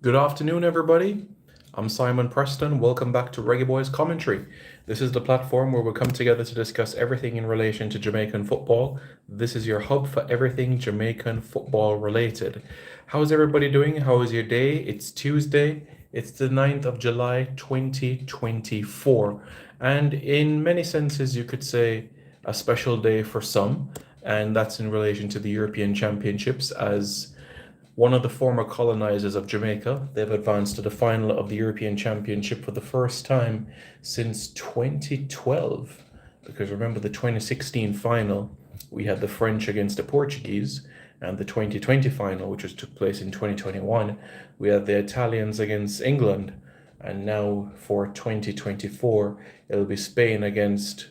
Good afternoon, everybody. I'm Simon Preston. Welcome back to Reggae Boys Commentary. This is the platform where we come together to discuss everything in relation to Jamaican football. This is your hub for everything Jamaican football related. How's everybody doing? How is your day? It's Tuesday. It's the 9th of July, 2024. And in many senses, you could say a special day for some. And that's in relation to the European Championships, as one of the former colonizers of Jamaica. They've advanced to the final of the European Championship for the first time since 2012. Because remember, the 2016 final, we had the French against the Portuguese, and the 2020 final, which took place in 2021, we had the Italians against England. And now for 2024, it'll be Spain against,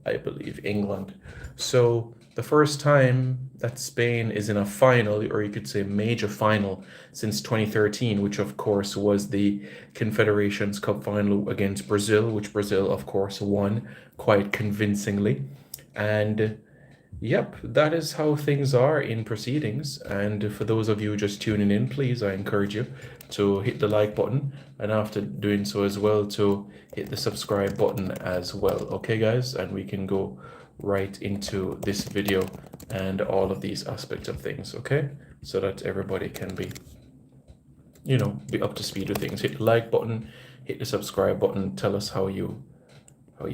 I believe, England. So the first time that Spain is in a final, or you could say major final, since 2013, which of course was the Confederations Cup final against Brazil, which Brazil of course won quite convincingly. And yep, that is how things are in proceedings. And for those of you just tuning in, please, I encourage you to hit the like button, and after doing so as well, to hit the subscribe button as well. Okay, guys, and we can go right into this video and all of these aspects of things, okay? So that everybody can be up to speed with things. Hit the like button, hit the subscribe button, tell us how you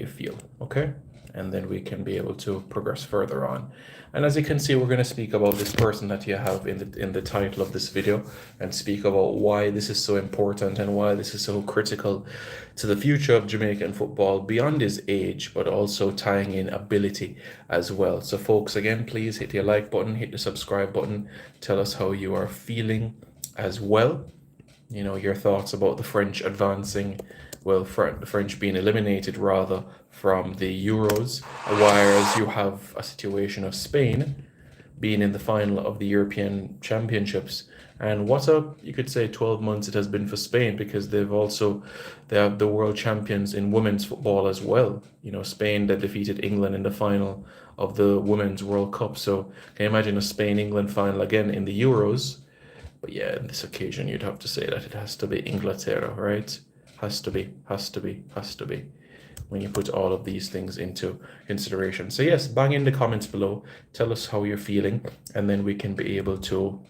feel, okay? And then we can be able to progress further on. And as you can see, we're going to speak about this person that you have in the title of this video, and speak about why this is so important and why this is so critical to the future of Jamaican football beyond his age, but also tying in ability as well. So folks, again, please hit the like button, hit the subscribe button, tell us how you are feeling as well. You know, your thoughts about the French advancing, well, the French being eliminated rather from the Euros, whereas you have a situation of Spain being in the final of the European Championships. And what a, you could say, 12 months it has been for Spain, because they have the world champions in women's football as well. You know, Spain that defeated England in the final of the Women's World Cup. So can you imagine a Spain-England final again in the Euros? But yeah, on this occasion, you'd have to say that it has to be Inglaterra, right? Has to be. When you put all of these things into consideration. So yes, bang in the comments below. Tell us how you're feeling, and then we can be able to,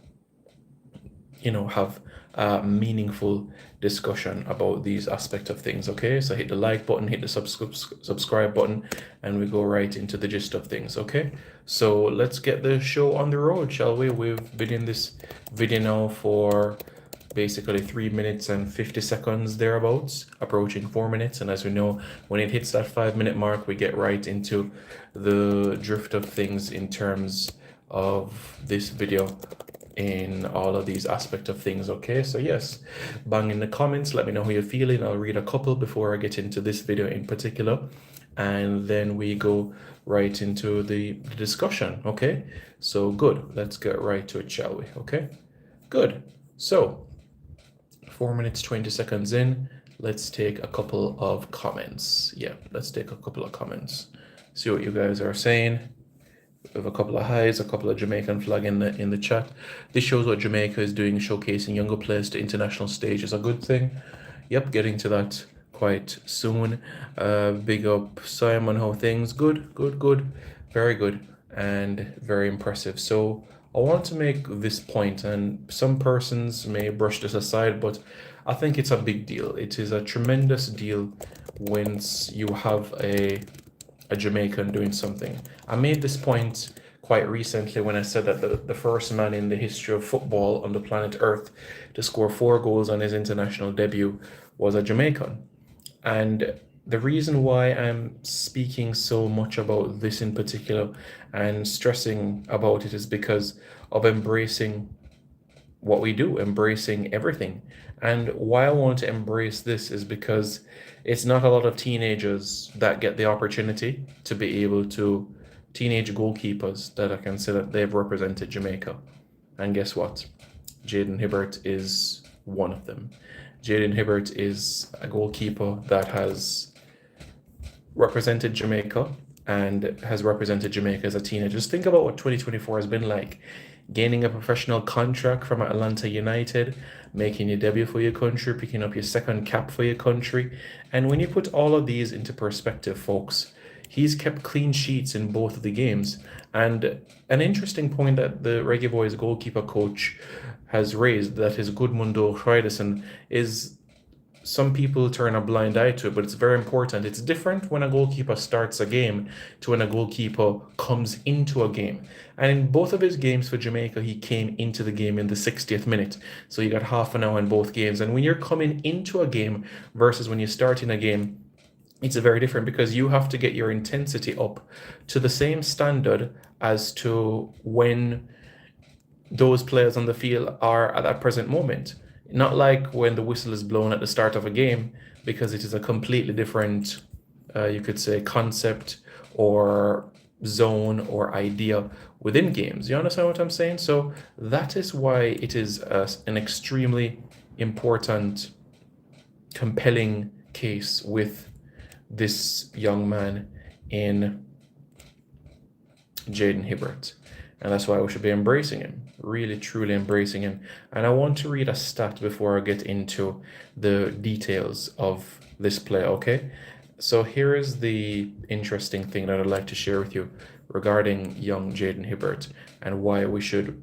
have a meaningful discussion about these aspects of things, okay? So hit the like button, hit the subscribe button, and we go right into the gist of things, okay? So let's get the show on the road, shall we? We've been in this video now for basically 3 minutes and 50 seconds thereabouts, approaching 4 minutes. And as we know, when it hits that 5-minute mark, we get right into the drift of things in terms of this video in all of these aspects of things, okay? So yes, bang in the comments, let me know how you're feeling. I'll read a couple before I get into this video in particular, and then we go right into the discussion, okay? So good, let's get right to it, shall we? Okay, good. So 4 minutes 20 seconds in, let's take a couple of comments. Yeah, let's take a couple of comments, see what you guys are saying. We have a couple of highs, a couple of Jamaican flag in the chat. This shows what Jamaica is doing, showcasing younger players to international stage is a good thing. Yep, getting to that quite soon. Big up Simon, how things? Good, very good, and very impressive. So I want to make this point, and some persons may brush this aside, but I think it's a big deal. It is a tremendous deal once you have a Jamaican doing something. I made this point quite recently when I said that the first man in the history of football on the planet Earth to score 4 goals on his international debut was a Jamaican. And the reason why I'm speaking so much about this in particular and stressing about it is because of embracing what we do, embracing everything. And why I want to embrace this is because it's not a lot of teenagers that get the opportunity to be able to, teenage goalkeepers that I can say that they've represented Jamaica. And guess what? Jaden Hibert is one of them. Jaden Hibert is a goalkeeper that has represented Jamaica and has represented Jamaica as a teenager. Just think about what 2024 has been like. Gaining a professional contract from Atlanta United, making your debut for your country, picking up your second cap for your country. And when you put all of these into perspective, folks, he's kept clean sheets in both of the games. And an interesting point that the Reggae Boys goalkeeper coach has raised, that is Gudmundo Hreiderson, is some people turn a blind eye to it, but it's very important. It's different when a goalkeeper starts a game to when a goalkeeper comes into a game. And in both of his games for Jamaica, he came into the game in the 60th minute. So you got half an hour in both games. And when you're coming into a game versus when you're starting a game, it's very different because you have to get your intensity up to the same standard as to when those players on the field are at that present moment. Not like when the whistle is blown at the start of a game, because it is a completely different, you could say, concept or zone or idea within games. You understand what I'm saying? So that is why it is an extremely important, compelling case with this young man in Jaden Hibert. And that's why we should be embracing him, really, truly embracing him. And I want to read a stat before I get into the details of this play, okay? So here is the interesting thing that I'd like to share with you regarding young Jaden Hibert and why we should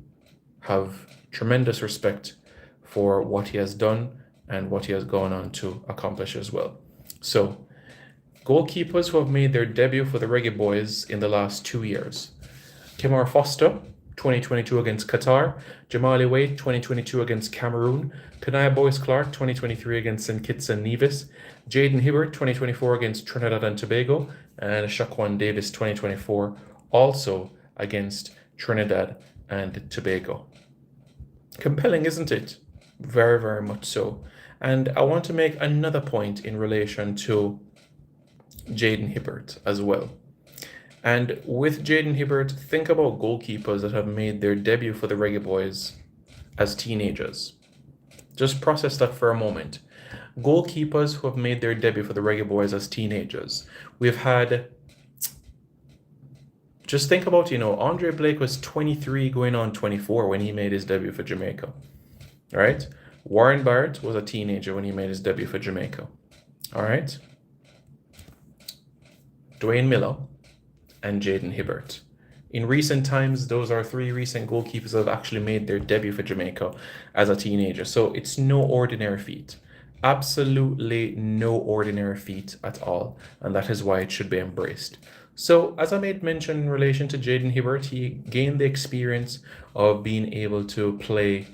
have tremendous respect for what he has done and what he has gone on to accomplish as well. So, goalkeepers who have made their debut for the Reggae Boys in the last 2 years. Kimar Foster, 2022 against Qatar. Jamali Wade, 2022 against Cameroon. Kanaya Boyce-Clark, 2023 against St. Kitts and Nevis. Jaden Hibert, 2024 against Trinidad and Tobago. And Shaquan Davis, 2024, also against Trinidad and Tobago. Compelling, isn't it? Very, very much so. And I want to make another point in relation to Jaden Hibert as well. And with Jaden Hibert, think about goalkeepers that have made their debut for the Reggae Boys as teenagers. Just process that for a moment. Goalkeepers who have made their debut for the Reggae Boys as teenagers. We've had, just think about, Andre Blake was 23 going on 24 when he made his debut for Jamaica. All right? Warren Barrett was a teenager when he made his debut for Jamaica. All right? Dwayne Miller and Jaden Hibert. In recent times, those are three recent goalkeepers that have actually made their debut for Jamaica as a teenager. So it's no ordinary feat. Absolutely no ordinary feat at all. And that is why it should be embraced. So as I made mention in relation to Jaden Hibert, he gained the experience of being able to play,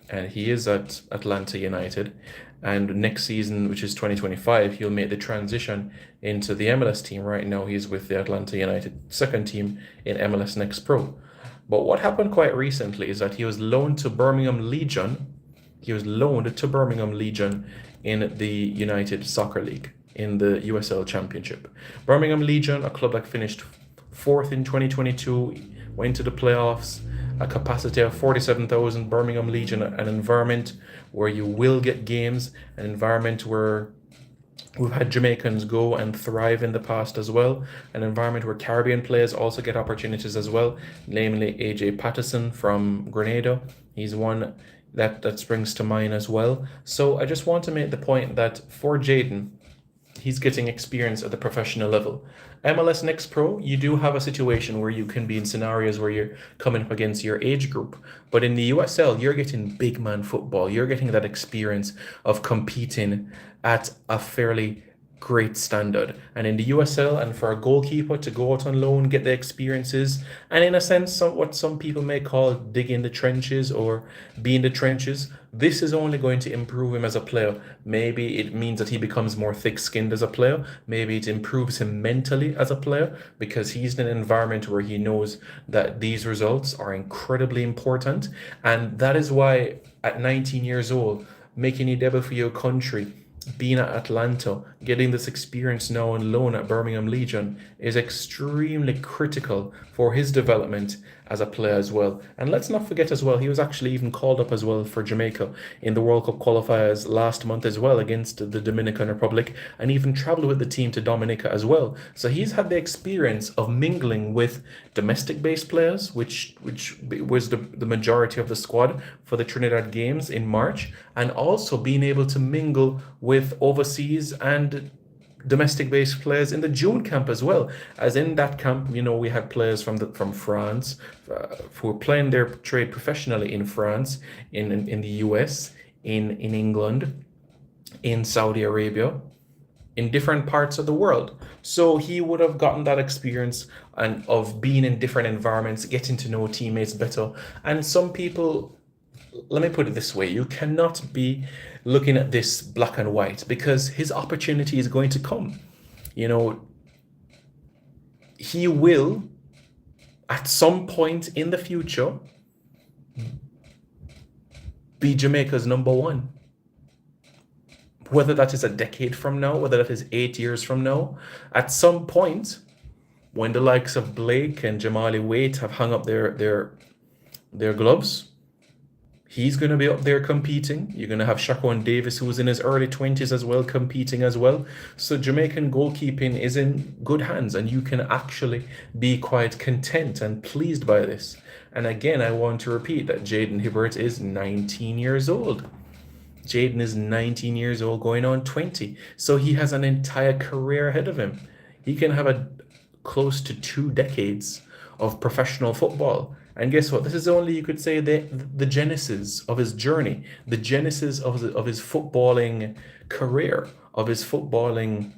and he is at Atlanta United. And next season, which is 2025, he'll make the transition into the MLS team. Right now, he's with the Atlanta United second team in MLS Next Pro. But what happened quite recently is that he was loaned to Birmingham Legion. He was loaned to Birmingham Legion in the United Soccer League in the USL Championship. Birmingham Legion, a club that finished fourth in 2022, went to the playoffs. A capacity of 47,000. Birmingham Legion, an environment where you will get games, an environment where we've had Jamaicans go and thrive in the past as well, an environment where Caribbean players also get opportunities as well, namely AJ Patterson from Grenada. He's one that springs to mind as well. So I just want to make the point that for Jaden, he's getting experience at the professional level. MLS Next Pro, you do have a situation where you can be in scenarios where you're coming up against your age group. But in the USL, you're getting big man football. You're getting that experience of competing at a fairly great standard. And in the USL, and for a goalkeeper to go out on loan, get the experiences, and in a sense, what some people may call dig in the trenches or be in the trenches, this is only going to improve him as a player. Maybe it means that he becomes more thick-skinned as a player. Maybe it improves him mentally as a player because he's in an environment where he knows that these results are incredibly important. And that is why at 19 years old, making a debut for your country, being at Atlanta, getting this experience now on loan at Birmingham Legion is extremely critical for his development as a player as well. And let's not forget as well, he was actually even called up as well for Jamaica in the World Cup qualifiers last month as well against the Dominican Republic, and even traveled with the team to Dominica as well. So he's had the experience of mingling with domestic-based players, which was the majority of the squad for the Trinidad Games in March, and also being able to mingle with overseas and domestic-based players in the June camp as well. As in that camp, we had players from France who were playing their trade professionally in France, in the US, in England, in Saudi Arabia, in different parts of the world. So he would have gotten that experience and of being in different environments, getting to know teammates better. And some people, let me put it this way, you cannot be looking at this black and white, because his opportunity is going to come. He will, at some point in the future, be Jamaica's number one. Whether that is a decade from now, whether that is 8 years from now, at some point, when the likes of Blake and Jamali Waite have hung up their gloves, he's going to be up there competing. You're going to have Shaquan Davis, who was in his early 20s as well, competing as well. So Jamaican goalkeeping is in good hands, and you can actually be quite content and pleased by this. And again, I want to repeat that Jaden Hibert is 19 years old. Jaden is 19 years old, going on 20. So he has an entire career ahead of him. He can have close to 2 decades of professional football. And guess what? This is only, you could say, the genesis of his journey, the genesis of his footballing career, of his footballing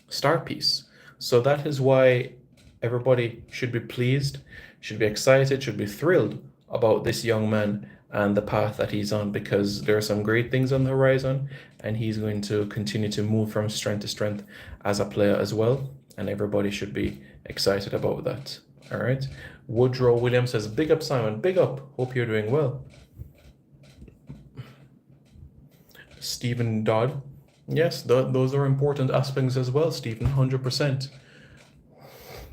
star piece. So that is why everybody should be pleased, should be excited, should be thrilled about this young man and the path that he's on, because there are some great things on the horizon, and he's going to continue to move from strength to strength as a player as well. And everybody should be excited about that. All right. Woodrow Williams says, big up, Simon. Big up. Hope you're doing well. Stephen Dodd. Yes, those are important aspects as well, Stephen. 100%.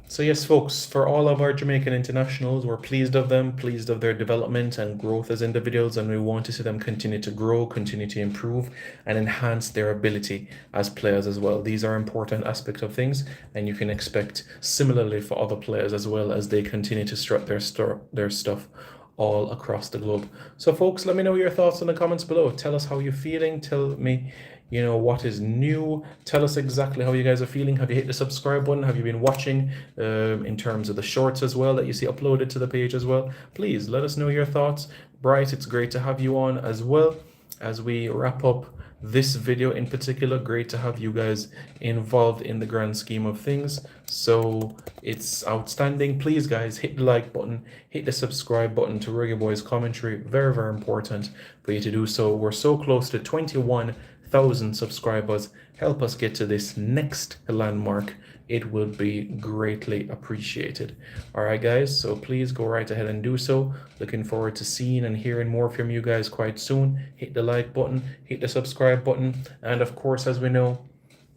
So yes, folks, for all of our Jamaican internationals, we're pleased of them, pleased of their development and growth as individuals, and we want to see them continue to grow, continue to improve, and enhance their ability as players as well. These are important aspects of things, and you can expect similarly for other players as well, as they continue to strut their stuff all across the globe. So folks, let me know your thoughts in the comments below. Tell us how you're feeling. Tell me, what is new. Tell us exactly how you guys are feeling. Have you hit the subscribe button? Have you been watching in terms of the shorts as well that you see uploaded to the page as well? Please let us know your thoughts. Bright, it's great to have you on as well as we wrap up this video in particular. Great to have you guys involved in the grand scheme of things. So it's outstanding. Please guys, hit the like button, hit the subscribe button to Reggae Boys Commentary. Very, very important for you to do so. We're so close to 21,000 subscribers. Help us get to this next landmark. It will be greatly appreciated. All right, guys, so please go right ahead and do so. Looking forward to seeing and hearing more from you guys quite soon. Hit the like button, hit the subscribe button, and of course, as we know,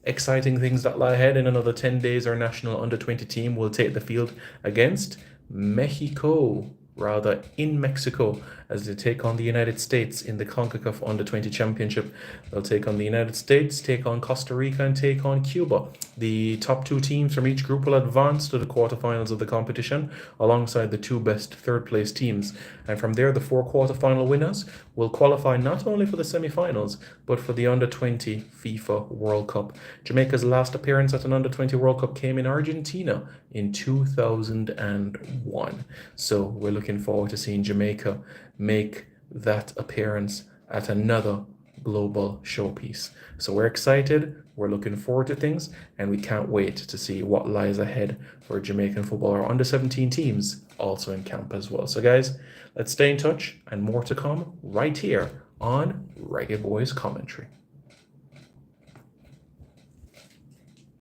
exciting things that lie ahead. In another 10 days, our national under-20 team will take the field against Mexico, rather in Mexico, as they take on the United States in the CONCACAF Under-20 Championship. They'll take on the United States, take on Costa Rica, and take on Cuba. The top 2 teams from each group will advance to the quarterfinals of the competition, alongside the 2 best third-place teams. And from there, the 4 quarterfinal winners will qualify not only for the semi-finals, but for the Under-20 FIFA World Cup. Jamaica's last appearance at an Under-20 World Cup came in Argentina in 2001. So we're looking forward to seeing Jamaica make that appearance at another global showpiece. So we're excited, we're looking forward to things, and we can't wait to see what lies ahead for Jamaican football. Our under-17 teams also in camp as well. So guys, let's stay in touch, and more to come right here on Reggae Boys Commentary.